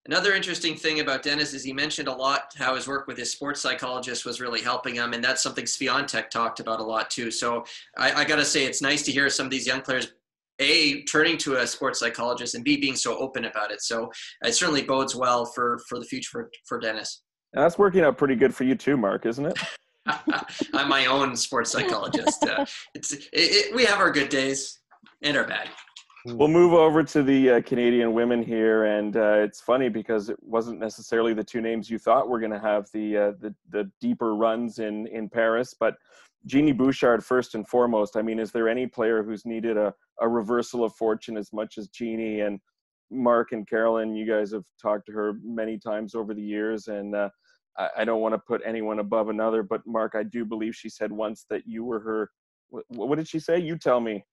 Another interesting thing about Dennis is he mentioned a lot how his work with his sports psychologist was really helping him, and that's something Swiatek talked about a lot too. So I got to say, it's nice to hear some of these young players, A, turning to a sports psychologist, and B, being so open about it. So it certainly bodes well for the future for Dennis. That's working out pretty good for you too, Mark, isn't it? I'm my own sports psychologist. We have our good days and our bad. We'll move over to the Canadian women here, and it's funny because it wasn't necessarily the two names you thought were going to have the deeper runs in Paris, but Jeannie Bouchard first and foremost. I mean, is there any player who's needed a reversal of fortune as much as Jeannie? And Mark and Caroline, you guys have talked to her many times over the years, and I don't want to put anyone above another, but Mark, I do believe she said once that you were her, what did she say? You tell me.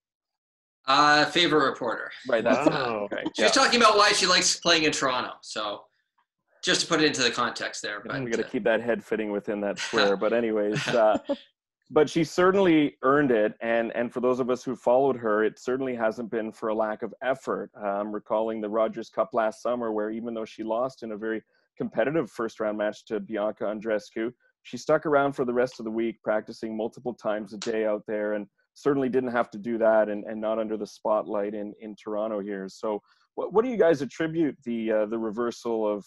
Favorite reporter. Right. That's okay. She was talking about why she likes playing in Toronto. So just to put it into the context there. But we got to keep that head fitting within that square. But anyways, but she certainly earned it. And for those of us who followed her, it certainly hasn't been for a lack of effort. Recalling the Rogers Cup last summer, where even though she lost in a very competitive first round match to Bianca Andreescu, she stuck around for the rest of the week, practicing multiple times a day out there, and certainly didn't have to do that and not under the spotlight in Toronto here. So what do you guys attribute the reversal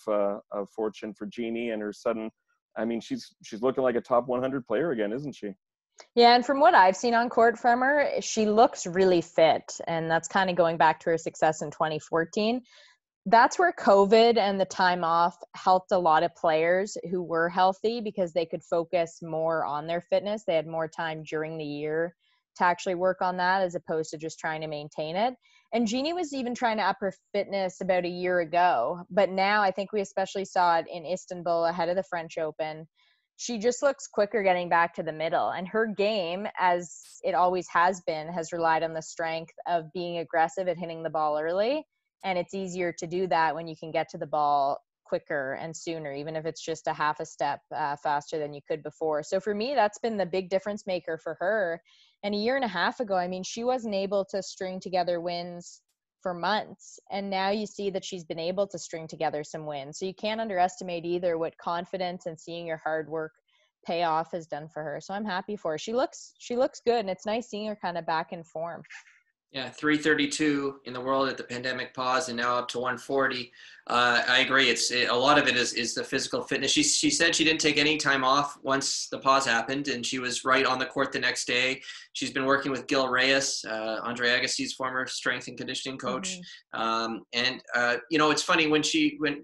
of fortune for Jeannie and her sudden, I mean, she's looking like a top 100 player again, isn't she? Yeah, and from what I've seen on court from her, she looks really fit, and that's kind of going back to her success in 2014. That's where COVID and the time off helped a lot of players who were healthy because they could focus more on their fitness. They had more time during the year to actually work on that as opposed to just trying to maintain it. And Jeannie was even trying to up her fitness about a year ago. But now I think we especially saw it in Istanbul ahead of the French Open. She just looks quicker getting back to the middle. And her game, as it always has been, has relied on the strength of being aggressive at hitting the ball early. And it's easier to do that when you can get to the ball quicker and sooner, even if it's just a half a step faster than you could before. So for me, that's been the big difference maker for her. And a year and a half ago, I mean, she wasn't able to string together wins for months. And now you see that she's been able to string together some wins. So you can't underestimate either what confidence and seeing your hard work pay off has done for her. So I'm happy for her. She looks good, and it's nice seeing her kind of back in form. Yeah, 332 in the world at the pandemic pause, and now up to 140. I agree. A lot of it is the physical fitness. She said she didn't take any time off once the pause happened, and she was right on the court the next day. She's been working with Gil Reyes, Andre Agassi's former strength and conditioning coach. It's funny, when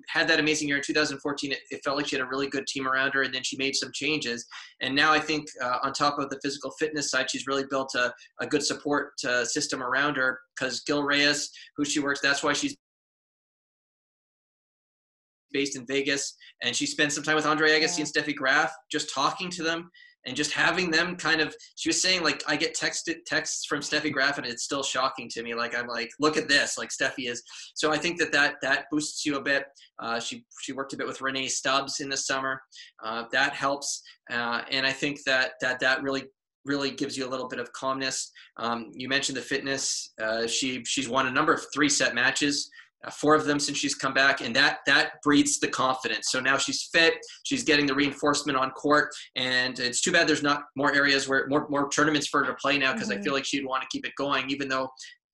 had that amazing year in 2014, it felt like she had a really good team around her, and then she made some changes. And now I think on top of the physical fitness side, she's really built a good support system around her, because Gil Reyes, who she works, that's why she's based in Vegas, and she spent some time with Andre Agassi and Steffi Graf, just talking to them and just having them kind of, she was saying, like, I get texts from Steffi Graf and it's still shocking to me. Like, I'm like, look at this, like Steffi is. So I think that boosts you a bit. She worked a bit with Renee Stubbs in the summer. That helps. And I think that really gives you a little bit of calmness. You mentioned the fitness. She's won a number of 3-set matches, 4 of them since she's come back, and that breeds the confidence. So now she's fit, she's getting the reinforcement on court, and it's too bad there's not more areas where more tournaments for her to play now, because I feel like she'd want to keep it going, even though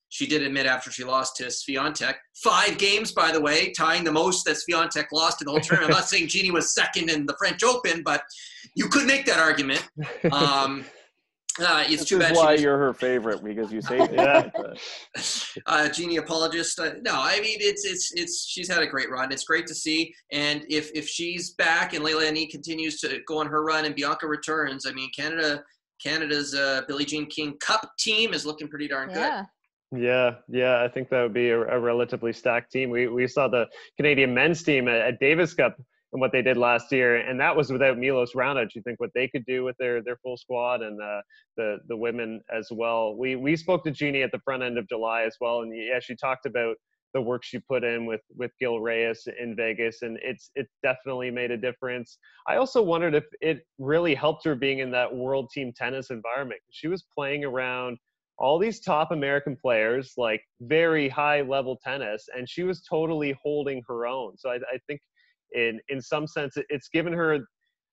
she did admit after she lost to Swiatek, 5 games, by the way, tying the most that Swiatek lost in the whole tournament. I'm not saying Jeannie was second in the French Open, but you could make that argument. It's too bad. Why you're her favorite, because you say Jeannie apologist. No, I mean it's she's had a great run. It's great to see, and if she's back and Leilani continues to go on her run and Bianca returns, I mean Canada's Billie Jean King Cup team is looking pretty darn good. Yeah, I think that would be a relatively stacked team. We saw the Canadian men's team at Davis Cup and what they did last year, and that was without Milos Raonic. You think what they could do with their full squad, and the women as well. We spoke to Jeannie at the front end of July as well, and she talked about the work she put in with Gil Reyes in Vegas, and it definitely made a difference. I also wondered if it really helped her being in that world team tennis environment. She was playing around all these top American players, like very high level tennis, and she was totally holding her own. So I think in some sense, it's given her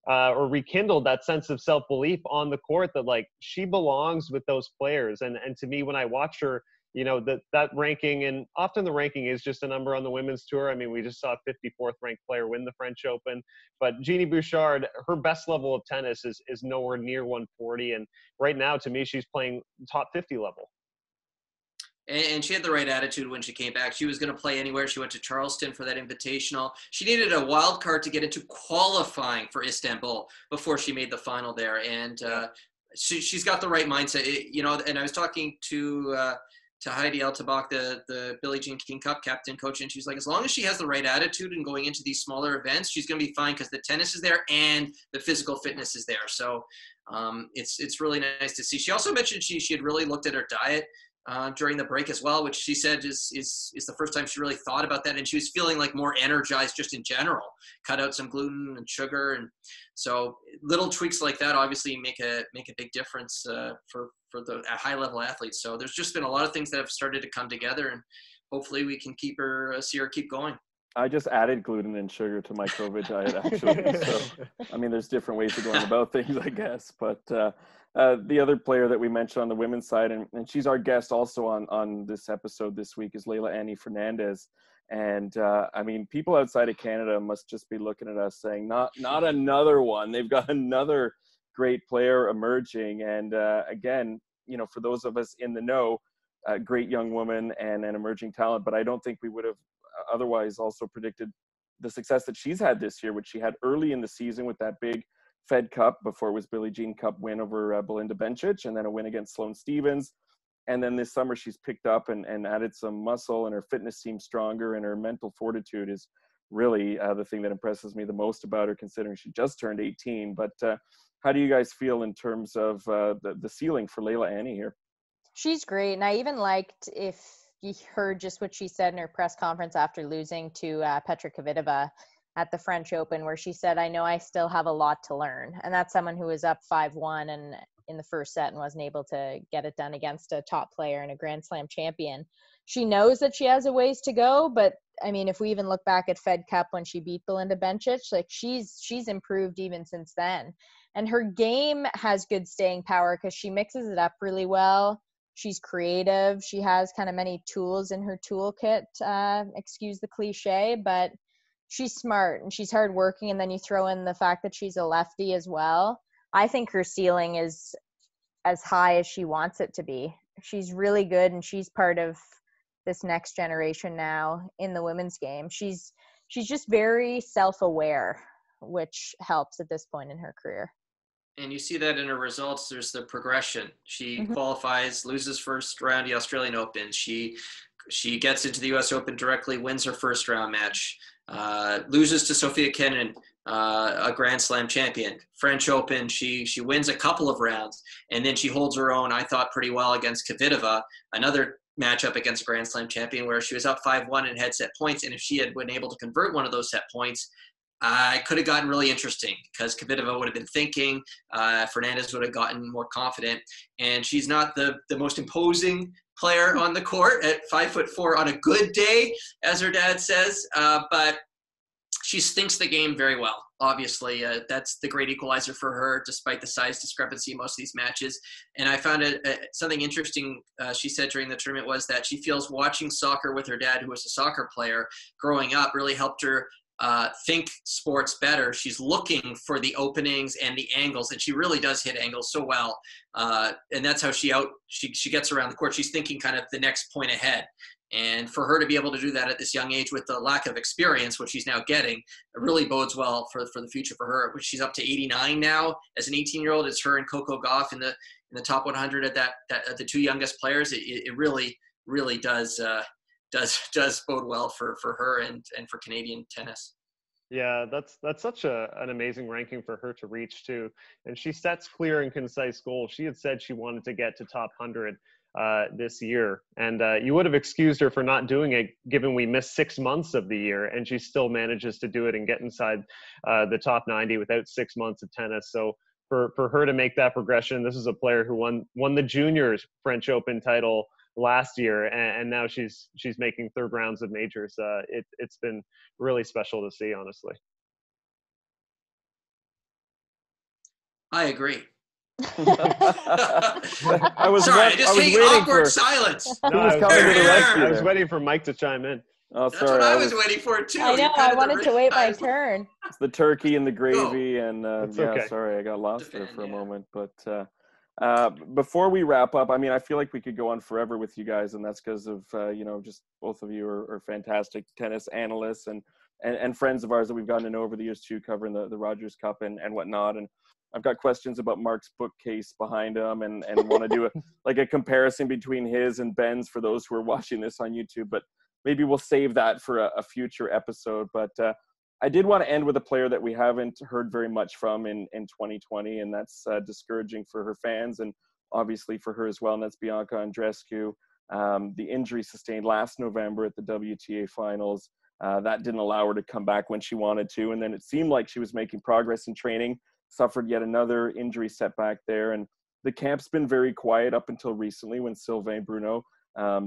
or rekindled that sense of self-belief on the court that like she belongs with those players. And to me, when I watch her, you know, that ranking, and often the ranking is just a number on the women's tour. I mean, we just saw a 54th ranked player win the French Open, but Jeannie Bouchard, her best level of tennis is nowhere near 140. And right now, to me, she's playing top 50 level. And she had the right attitude when she came back. She was going to play anywhere. She went to Charleston for that invitational. She needed a wild card to get into qualifying for Istanbul before she made the final there. And she's got the right mindset. You know, and I was talking to Heidi Altabach, the Billie Jean King Cup captain coach, and she's like, as long as she has the right attitude and going into these smaller events, she's going to be fine because the tennis is there and the physical fitness is there. So it's really nice to see. She also mentioned she had really looked at her diet during the break as well, which she said is the first time she really thought about that, and she was feeling like more energized just in general. Cut out some gluten and sugar, and so little tweaks like that obviously make a big difference for the high level athletes. So there's just been a lot of things that have started to come together, and hopefully we can see her keep going. I just added gluten and sugar to my COVID diet, actually. So, I mean, there's different ways of going about things, I guess. But the other player that we mentioned on the women's side, and she's our guest also on this episode this week, is Leila Annie Fernandez. And I mean, people outside of Canada must just be looking at us saying, not another one. They've got another great player emerging. And again, you know, for those of us in the know, a great young woman and an emerging talent. But I don't think we would have otherwise also predicted the success that she's had this year, which she had early in the season with that big Fed Cup before it was Billie Jean Cup win over Belinda Bencic, and then a win against Sloane Stephens. And then this summer she's picked up and added some muscle, and her fitness seems stronger, and her mental fortitude is really the thing that impresses me the most about her, considering she just turned 18. But how do you guys feel in terms of the ceiling for Leila Annie here? She's great. And I even liked, if you heard just what she said in her press conference after losing to Petra Kvitova at the French Open, where she said, I know I still have a lot to learn. And that's someone who was up 5-1 and in the first set and wasn't able to get it done against a top player and a Grand Slam champion. She knows that she has a ways to go, but I mean, if we even look back at Fed Cup when she beat Belinda Bencic, like she's improved even since then. And her game has good staying power because she mixes it up really well. She's creative. She has kind of many tools in her toolkit, excuse the cliche, but she's smart and she's hardworking. And then you throw in the fact that she's a lefty as well. I think her ceiling is as high as she wants it to be. She's really good, and she's part of this next generation now in the women's game. She's just very self-aware, which helps at this point in her career. And you see that in her results. There's the progression. She qualifies, loses first round the Australian Open. She gets into the U.S. Open directly, wins her first round match, loses to Sofia Kenin, a Grand Slam champion. French Open, she wins a couple of rounds, and then she holds her own, I thought, pretty well against Kvitova, another matchup against a Grand Slam champion where she was up 5-1 and had set points. And if she had been able to convert one of those set points, it could have gotten really interesting because Kvitova would have been thinking, Fernandez would have gotten more confident. And she's not the most imposing player on the court at 5'4" on a good day, as her dad says, but she thinks the game very well. Obviously, that's the great equalizer for her, despite the size discrepancy in most of these matches. And I found something interesting she said during the tournament was that she feels watching soccer with her dad, who was a soccer player growing up, really helped her think sports better. She's looking for the openings and the angles, and she really does hit angles so well. And that's how she gets around the court. She's thinking kind of the next point ahead. And for her to be able to do that at this young age with the lack of experience, which she's now getting, it really bodes well for the future for her. She's up to 89 now as an 18-year-old. It's her and Coco Gauff in the top 100 at the two youngest players. It really does bode well for her and for Canadian tennis. Yeah, that's such an amazing ranking for her to reach too. And she sets clear and concise goals. She had said she wanted to get to top 100 this year, and you would have excused her for not doing it given we missed 6 months of the year, and she still manages to do it and get inside the top 90 without 6 months of tennis. So for her to make that progression. This is a player who won the juniors French Open title last year, and now she's making third rounds of majors. It's been really special to see, honestly. I agree. I was sorry, I just hate awkward silence. No, I was waiting for Mike to chime in. Oh, That's sorry. what I was waiting for too. I know. I wanted to wait my turn. It's the turkey and the gravy, and okay. Sorry, I got lost there for a moment. But before we wrap up, I mean, I feel like we could go on forever with you guys, and that's because of just both of you are fantastic tennis analysts and friends of ours that we've gotten to know over the years too, covering the Rogers Cup and whatnot. And I've got questions about Mark's bookcase behind him, and want to do a comparison between his and Ben's for those who are watching this on YouTube. But maybe we'll save that for a future episode. But I did want to end with a player that we haven't heard very much from in 2020, and that's discouraging for her fans and obviously for her as well, and that's Bianca Andreescu. The injury sustained last November at the WTA finals, that didn't allow her to come back when she wanted to, and then it seemed like she was making progress in training, suffered yet another injury setback there, and the camp's been very quiet up until recently when Sylvain Bruno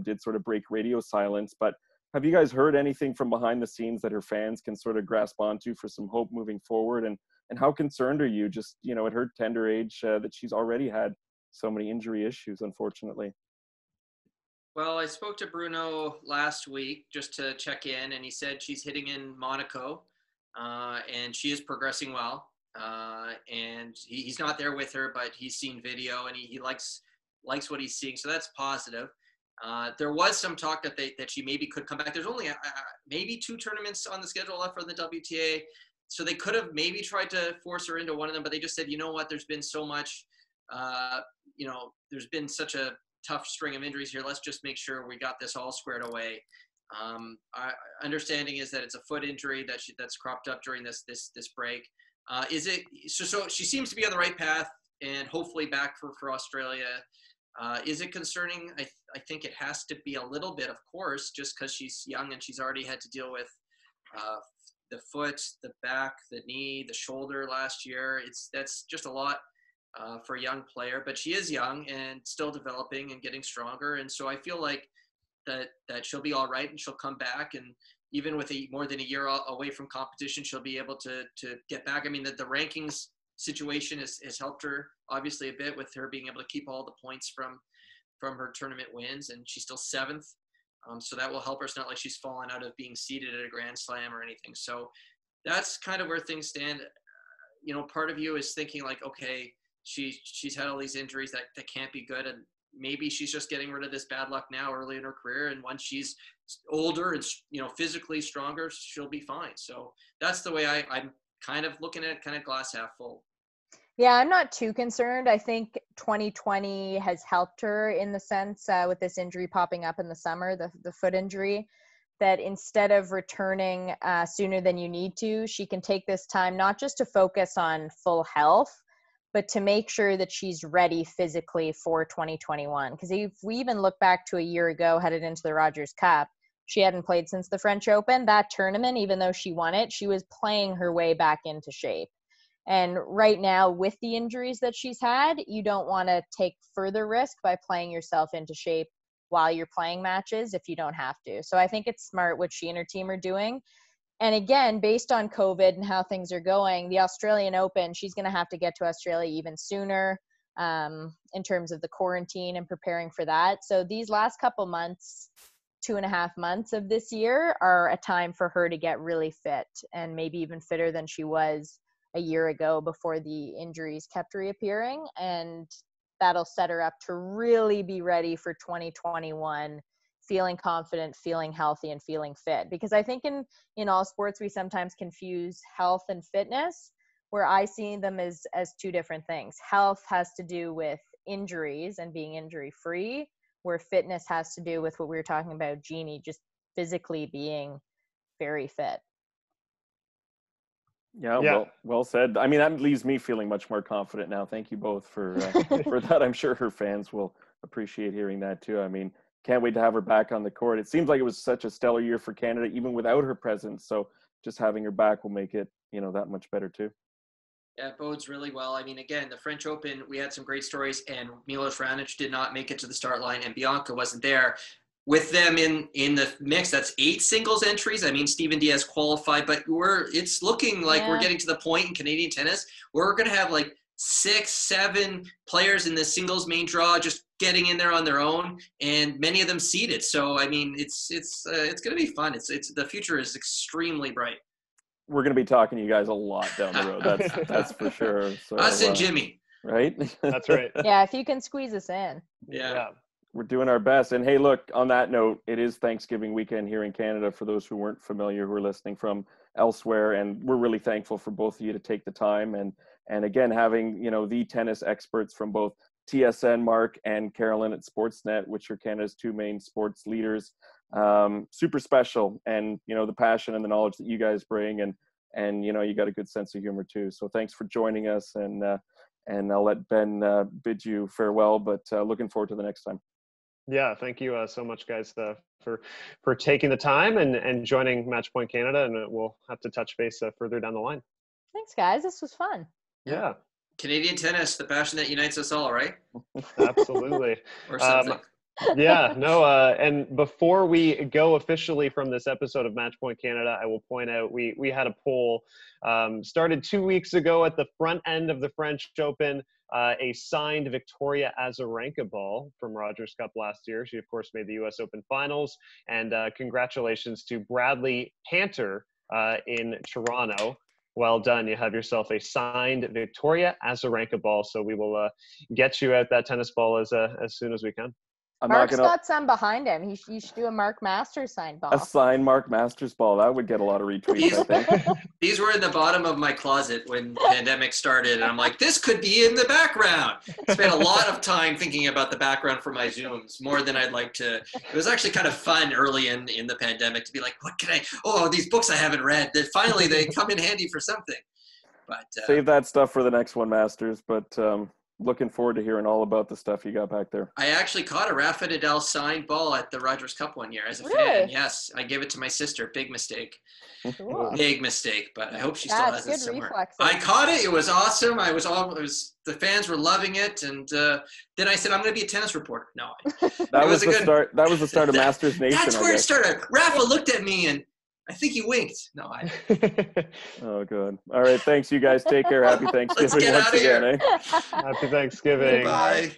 did sort of break radio silence. But have you guys heard anything from behind the scenes that her fans can sort of grasp onto for some hope moving forward? And how concerned are you, just, at her tender age, that she's already had so many injury issues, unfortunately? Well, I spoke to Bruno last week just to check in, and he said she's hitting in Monaco, and she is progressing well. And he's not there with her, but he's seen video, and he likes what he's seeing, so that's positive. There was some talk that she maybe could come back. There's only maybe 2 tournaments on the schedule left for the WTA, so they could have maybe tried to force her into one of them, but they just said, you know what, there's been so much, there's been such a tough string of injuries here. Let's just make sure we got this all squared away. Understanding is that it's a foot injury that's cropped up during this break. Is it so she seems to be on the right path and hopefully back for Australia. Is it concerning? I think it has to be a little bit, of course, just because she's young and she's already had to deal with the foot, the back, the knee, the shoulder last year. That's just a lot for a young player, but she is young and still developing and getting stronger. And so I feel like that she'll be all right and she'll come back. And even with more than a year away from competition, she'll be able to get back. I mean, the rankings situation has helped her obviously a bit with her being able to keep all the points from her tournament wins, and she's still 7th. So that will help her. It's not like she's fallen out of being seeded at a Grand Slam or anything. So that's kind of where things stand. Part of you is thinking like, okay, she's had all these injuries that can't be good, and maybe she's just getting rid of this bad luck now early in her career, and once she's older and physically stronger, she'll be fine. So that's the way I'm kind of looking at it, kind of glass half full. Yeah, I'm not too concerned. I think 2020 has helped her in the sense with this injury popping up in the summer, the foot injury, that instead of returning sooner than you need to, she can take this time not just to focus on full health, but to make sure that she's ready physically for 2021. Because if we even look back to a year ago, headed into the Rogers Cup, she hadn't played since the French Open. That tournament, even though she won it, she was playing her way back into shape. And right now, with the injuries that she's had, you don't want to take further risk by playing yourself into shape while you're playing matches if you don't have to. So I think it's smart what she and her team are doing. And again, based on COVID and how things are going, the Australian Open, she's going to have to get to Australia even sooner in terms of the quarantine and preparing for that. So these last couple months, 2.5 months of this year are a time for her to get really fit and maybe even fitter than she was a year ago before the injuries kept reappearing. And that'll set her up to really be ready for 2021, feeling confident, feeling healthy, and feeling fit. Because I think in all sports, we sometimes confuse health and fitness, where I see them as 2 different things. Health has to do with injuries and being injury free, where fitness has to do with what we were talking about, Jeannie, just physically being very fit. Yeah. Well said. I mean, that leaves me feeling much more confident now. Thank you both for that. I'm sure her fans will appreciate hearing that too. I mean, can't wait to have her back on the court. It seems like it was such a stellar year for Canada, even without her presence. So just having her back will make it, that much better too. Yeah, it bodes really well. I mean, again, the French Open, we had some great stories, and Milos Raonic did not make it to the start line, and Bianca wasn't there. With them in the mix, that's 8 singles entries. I mean, Steven Diaz qualified, but it's looking like we're getting to the point in Canadian tennis where we're going to have like 6, 7 players in the singles main draw just getting in there on their own, and many of them seeded. So, I mean, it's going to be fun. It's the future is extremely bright. We're going to be talking to you guys a lot down the road. That's for sure. So, us and Jimmy. Right? That's right. Yeah, if you can squeeze us in. Yeah. We're doing our best. And hey, look, on that note, it is Thanksgiving weekend here in Canada for those who weren't familiar, who are listening from elsewhere. And we're really thankful for both of you to take the time. And again, having, the tennis experts from both TSN, Mark, and Caroline at Sportsnet, which are Canada's 2 main sports leaders. Super special. And, the passion and the knowledge that you guys bring. And you got a good sense of humor too. So thanks for joining us. And I'll let Ben bid you farewell, but looking forward to the next time. Yeah, thank you so much, guys, for taking the time and joining Matchpoint Canada, and we'll have to touch base further down the line. Thanks, guys. This was fun. Yeah. Canadian tennis, the passion that unites us all, right? Absolutely. Or something. Yeah, no, and before we go officially from this episode of Matchpoint Canada, I will point out we had a poll started 2 weeks ago at the front end of the French Open, a signed Victoria Azarenka ball from Rogers Cup last year. She, of course, made the U.S. Open finals, and congratulations to Bradley Panter in Toronto. Well done. You have yourself a signed Victoria Azarenka ball, so we will get you out that tennis ball as soon as we can. Mark's got some behind him. You should do a Mark Masters signed ball. A signed Mark Masters ball. That would get a lot of retweets, I think. These were in the bottom of my closet when the pandemic started, and I'm like, this could be in the background. Spent a lot of time thinking about the background for my Zooms, more than I'd like to. It was actually kind of fun early in the pandemic to be like, what can these books I haven't read, that finally they come in handy for something. But save that stuff for the next one, Masters, but looking forward to hearing all about the stuff you got back there. I actually caught a Rafa Nadal signed ball at the Rogers Cup one year as a Really? fan. Yes, I gave it to my sister. Big mistake. Cool. Big mistake, but I hope she still has it good somewhere. reflexes. I caught it. It was awesome. The fans were loving it, and then I said, I'm going to be a tennis reporter. No, that was the start. That was the start of Masters Nation. That's where it started. Rafa looked at me, and I think he winked. No, Oh, good. All right. Thanks, you guys. Take care. Happy Thanksgiving Let's get once out of again. here. Eh? Happy Thanksgiving. Bye.